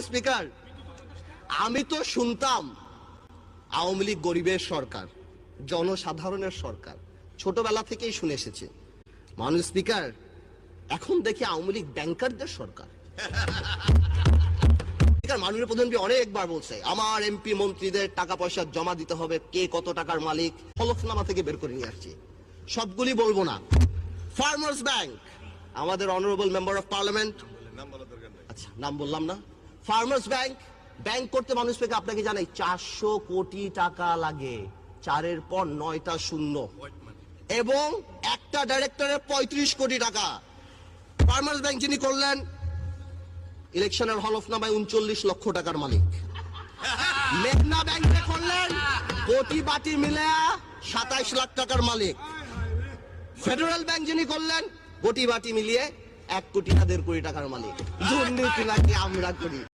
মাননীয় স্পিকার, আমি তো শুনতাম আওয়ামী লীগ গরিবের সরকার, জনসাধারণের সরকার, ছোটবেলা থেকেই শুনে এসেছি। মাননীয় স্পিকার, এখন দেখি আওয়ামী লীগ ব্যাংকারদের সরকার। মাননীয় প্রধানমন্ত্রী অনেকবার বলছে আমার এমপি মন্ত্রীদের টাকা পয়সা জমা দিতে হবে, কে কত টাকার মালিক হলফনামা থেকে বের করে নিয়ে আসছি। সবগুলি বলবো না। ফার্মার্স ব্যাংক, আমাদের অনারেবল মেম্বার অফ পার্লামেন্ট, আচ্ছা নাম বললাম না। ফার্মার্স ব্যাংক ব্যাংক করতে মানুষ থেকে আপনাকে জানাই 400 কোটি টাকা লাগে, 4-এর পর 9টা শূন্য, এবং একটা ডাইরেক্টরের 35 কোটি টাকা। ফার্মার্স ব্যাংক যিনি করলেন, ইলেকশনের হলফনামায় 39 লক্ষ টাকার মালিক। মেঘনা ব্যাংকে করলেন, কোটি বাটি মিলে 27 লাখ টাকার মালিক। ফেডারেল ব্যাংক যিনি করলেন, কোটি বাটি মিলিয়ে 1 কোটি 1.5 কোটি টাকার মালিক। দুর্নীতি নাকি আমরা করি।